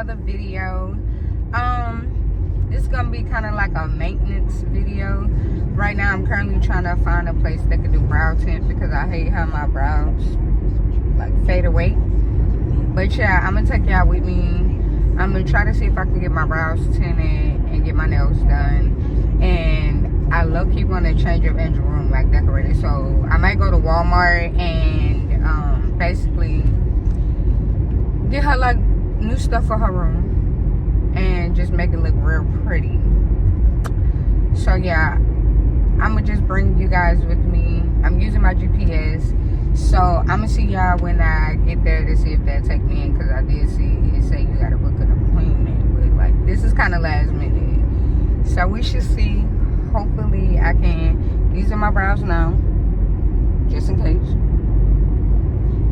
another video. It's gonna be kind of like a maintenance video. Right now I'm currently trying to find a place that can do brow tint because I hate how my brows like fade away. But yeah, I'm gonna take y'all with me. I'm gonna try to see if I can get my brows tinted and get my nails done. And I low-key want to change up Angel's room, like decorate it. So I might go to Walmart and basically get her like new stuff for her room and just make it look real pretty. So yeah, I'm gonna just bring you guys with me. I'm using my GPS, so I'm gonna see y'all when I get there to see if they'll take me in, because I did see it say you gotta book an appointment, but like this is kind of last minute, so we should see. Hopefully I can. These are my brows now, just in case,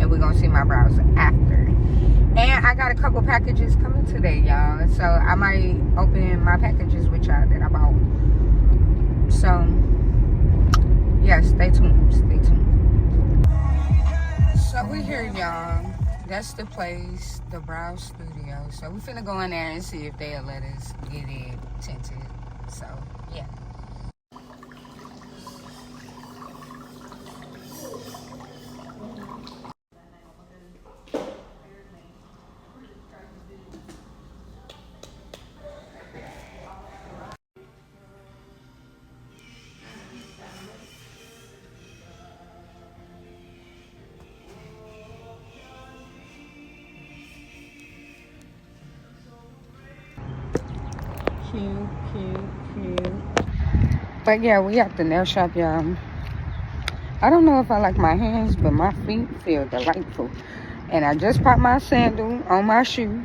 and we're gonna see my brows after. And I got a couple packages coming today, y'all, so I might open my packages with y'all that I bought. So yeah, stay tuned, stay tuned. So we here, y'all. That's the place, the brow studio. So we finna go in there and see if they'll let us get it tinted. So yeah. Cute. But yeah, we at the nail shop, y'all. I don't know if I like my hands, but my feet feel delightful. And I just popped my sandal on my shoe.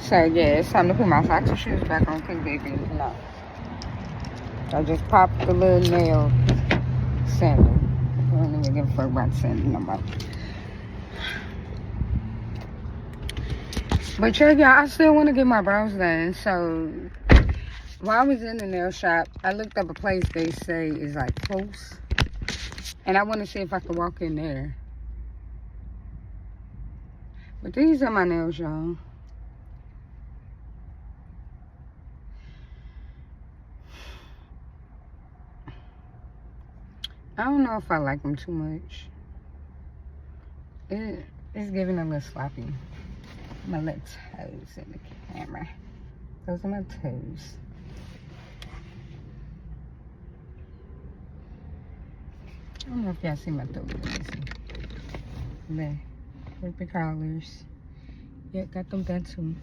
So yeah, it's time to put my socks and shoes back on, because baby, no. I just popped the little nail sandal. I don't even give a fuck about sandal no more. But yeah, I still want to get my brows done. So while I was in the nail shop, I looked up a place they say is like close, and I want to see if I can walk in there. But these are my nails, y'all. I don't know if I like them too much. It's giving a little sloppy. My little toes in the camera. Those are my toes. I don't know if y'all see my toes. There. With the collars. Yeah, got them done too.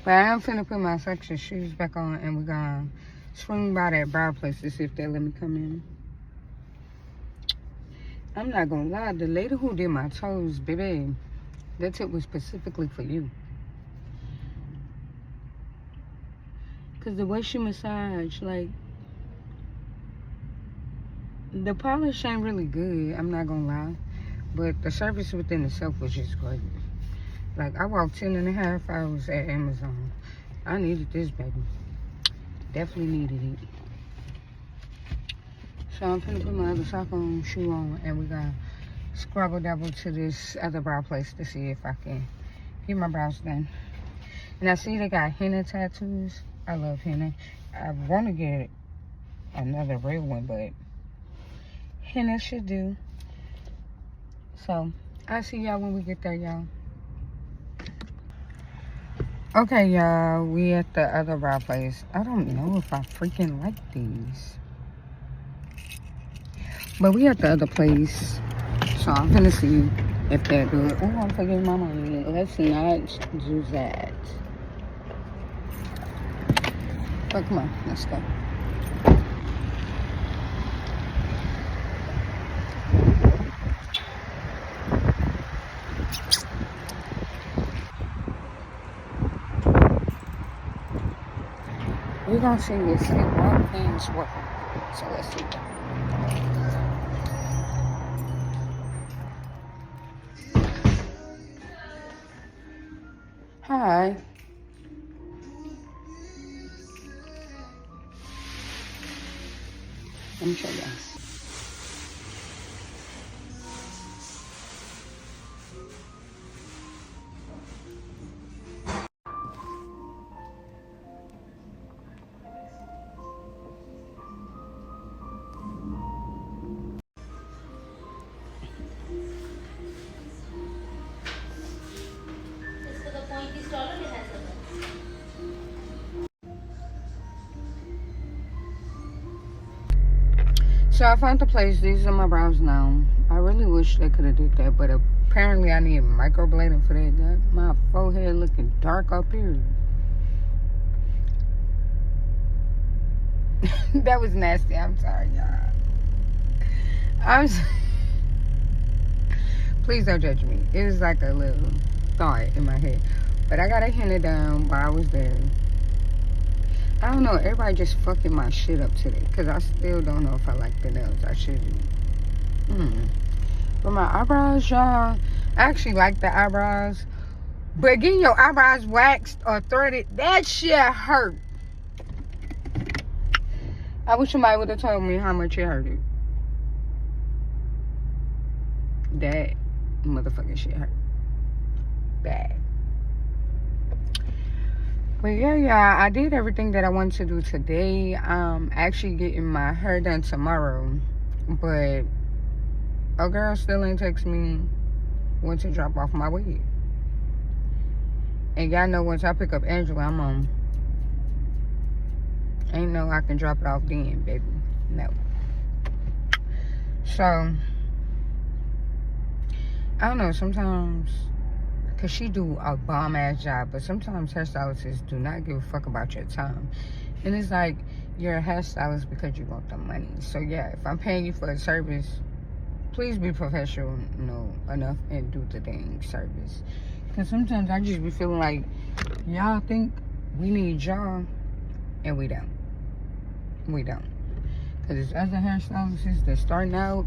But I am finna put my socks and shoes back on, and we're gonna swing by that brow place to see if they'll let me come in. I'm not gonna lie, the lady who did my toes, baby, that tip was specifically for you. Cause the way she massaged, like, the polish ain't really good, I'm not gonna lie. But the service within itself was just great. Like, I walked 10.5 hours at Amazon. I needed this, baby. Definitely needed it. So I'm finna put my other sock on, shoe on, and we're gonna scrabble dabble to this other brow place to see if I can get my brows done. And I see they got henna tattoos. I love henna. I want to get another real one, but henna should do. So I'll see y'all when we get there, y'all. Okay, y'all, we at the other brow place. I don't know if I freaking like these, but we at the other place, so I'm gonna see if they're good. Oh, I'm forgetting my money. Let's not do that. But come on, let's go. We're gonna see if one thing's working. So let's see. Hi. Let me show you. So I found the place. These are my brows now. I really wish they could have did that, but apparently I need microblading for that. Got my forehead looking dark up here. That was nasty. I'm sorry, y'all. Please don't judge me. It was like a little thought in my head. But I got to hand it down while I was there. I don't know. Everybody just fucking my shit up today. Because I still don't know if I like the nails. I should. But my eyebrows, y'all. I actually like the eyebrows. But getting your eyebrows waxed or threaded, that shit hurt. I wish somebody would have told me how much it hurted. That motherfucking shit hurt. Bad. But yeah, I did everything that I wanted to do today. I'm actually getting my hair done tomorrow. But a girl still ain't text me when to drop off my wig. And y'all know once I pick up Angela, I'm on. Ain't no I can drop it off then, baby. No. So, I don't know, sometimes, because she do a bomb-ass job, but sometimes hairstylists do not give a fuck about your time. And it's like, you're a hairstylist because you want the money. So, yeah, if I'm paying you for a service, please be professional enough and do the dang service. Because sometimes I just be feeling like, y'all think we need y'all, and we don't. We don't. Because there's other hairstylists that's starting out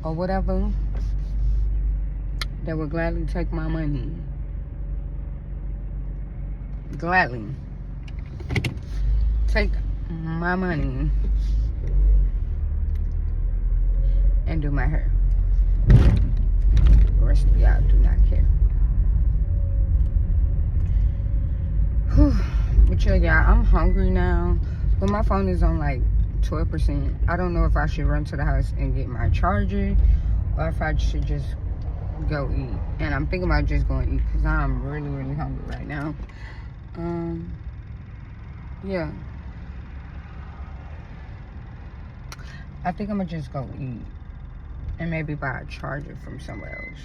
or whatever that would gladly take my money. Gladly take my money and do my hair. The rest of y'all do not care. Whew. But yeah, I'm hungry now. But my phone is on like 12%. I don't know if I should run to the house and get my charger or if I should just go eat. And I'm thinking about just going to eat because I'm really, really hungry right now. Yeah. I think I'm going to just go eat and maybe buy a charger from somewhere else.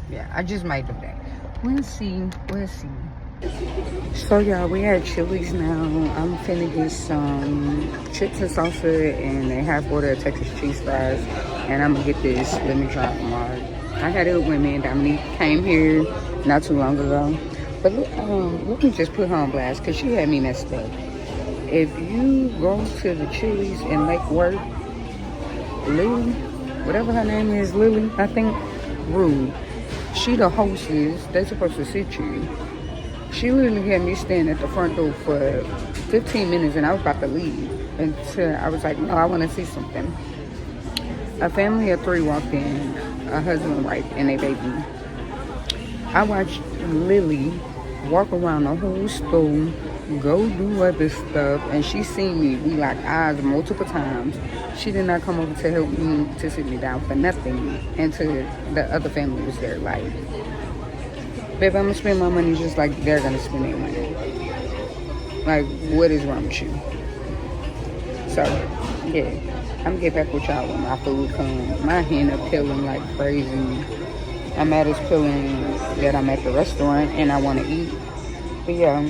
Yeah, I just might do that. We'll see. We'll see. So y'all, we at Chili's now. I'm finna get some chips and salsa and a half order of Texas cheese fries. And I'm gonna get this lemon drop marg. I had it with me and Dominique came here not too long ago. But let me just put her on blast because she had me messed up. If you go to the Chili's in Lake Worth, Lily, whatever her name is, Lily, I think, rude. She the hostess. They supposed to sit you. She literally had me standing at the front door for 15 minutes and I was about to leave. Until I was like, no, I want to see something. A family of 3 walked in, a husband, wife, and a baby. I watched Lily walk around the whole store, go do other stuff, and she seen me. We locked eyes multiple times. She did not come over to help me, to sit me down for nothing until the other family was there. Like, babe, I'm gonna spend my money just like they're gonna spend their money. Like, what is wrong with you? So, yeah, I'm gonna get back with y'all when my food comes. My hand up peeling like crazy. I'm at this peeling that I'm at the restaurant and I want to eat. But yeah,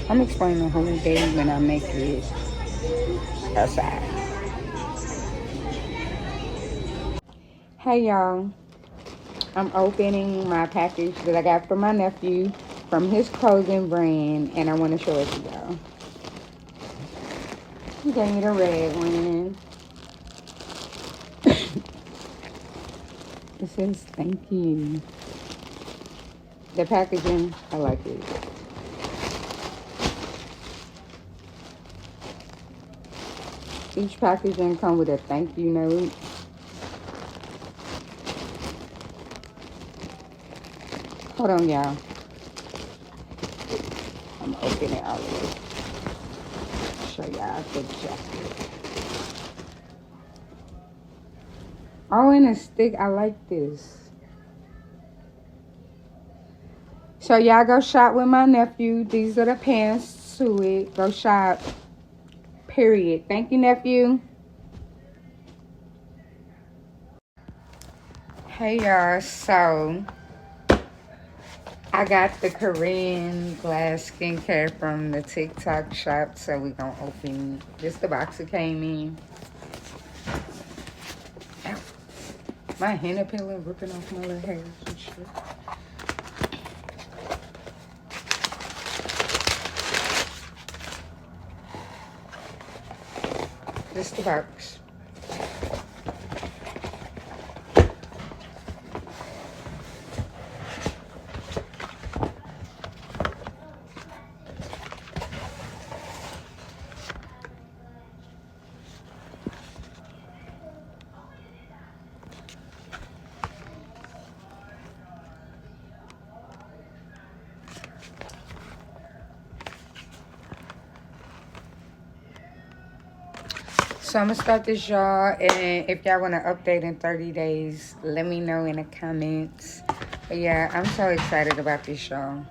I'm explaining the whole day when I make it outside. Hey y'all. I'm opening my package that I got from my nephew from his clothing brand, and I want to show it to y'all. He gave me the red one. It says thank you. The packaging, I like it. Each packaging comes with a thank you note. Hold on, y'all. I'm opening it all the way. Show y'all the jacket. Oh, in a stick. I like this. So y'all go shop with my nephew. These are the pants to it. Go shop. Period. Thank you, nephew. Hey, y'all. So, I got the Korean glass skincare from the TikTok shop. So, we gonna open this. The box it came in. Ow. My henna pillow ripping off my little hairs and shit. This the box. So I'm gonna start this, y'all, and if y'all want to update in 30 days, let me know in the comments. But yeah, I'm so excited about this, y'all.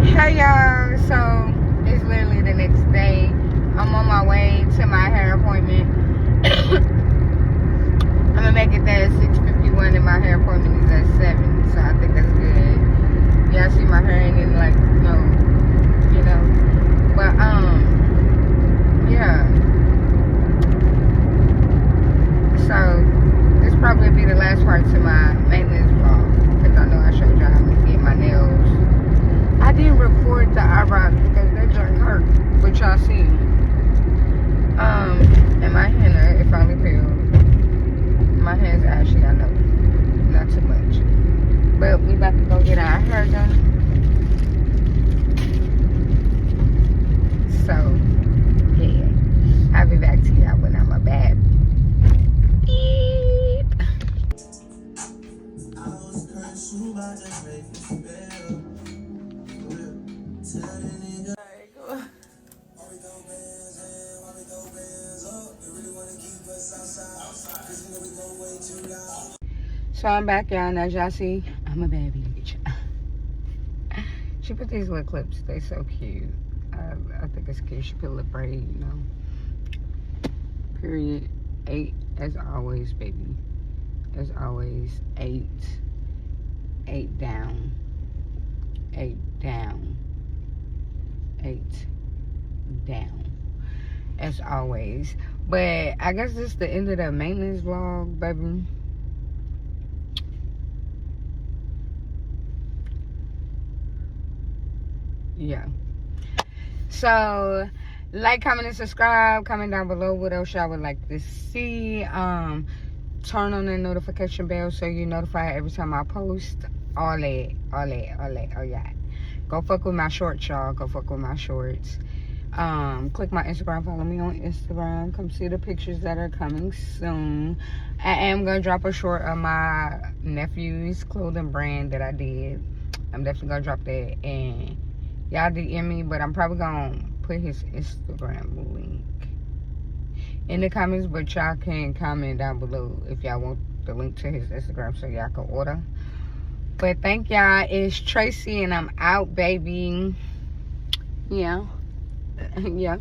Hey, y'all. So it's literally the next day. I'm on my way to my hair appointment. I'm gonna make it there at 6:51, and my hair appointment is at 7. So I think that's good. Y'all see my hair ain't like, no, you know. But, yeah. So, this probably be the last part to my maintenance vlog. Because I know I showed y'all how to get my nails. I didn't record the eyebrows because they just hurt. But y'all see. And my henna, it finally peeled. My hands actually, I know, not too much. But we about to go get our hair done. So, yeah, I'll be back to y'all when I'm a bad beep. So I'm back, y'all, and as y'all see, I'm a bad bitch. She put these little clips, they so cute. I think it's cute. She put a little braid, you know. Period. 8, as always, baby. As always, 8. 8 down. 8 down. 8 down. As always. But I guess this is the end of the maintenance vlog, baby. Yeah. So, like, comment, and subscribe. Comment down below what else y'all would like to see. Turn on the notification bell so you're notified every time I post. All that. Oh, yeah. Go fuck with my shorts, y'all. Go fuck with my shorts. Click my Instagram. Follow me on Instagram. Come see the pictures that are coming soon. I am going to drop a short of my nephew's clothing brand that I did. I'm definitely going to drop that. And y'all DM me, but I'm probably going to put his Instagram link in the comments, but y'all can comment down below if y'all want the link to his Instagram so y'all can order. But thank y'all. It's Tracy, and I'm out, baby. Yeah. Yeah.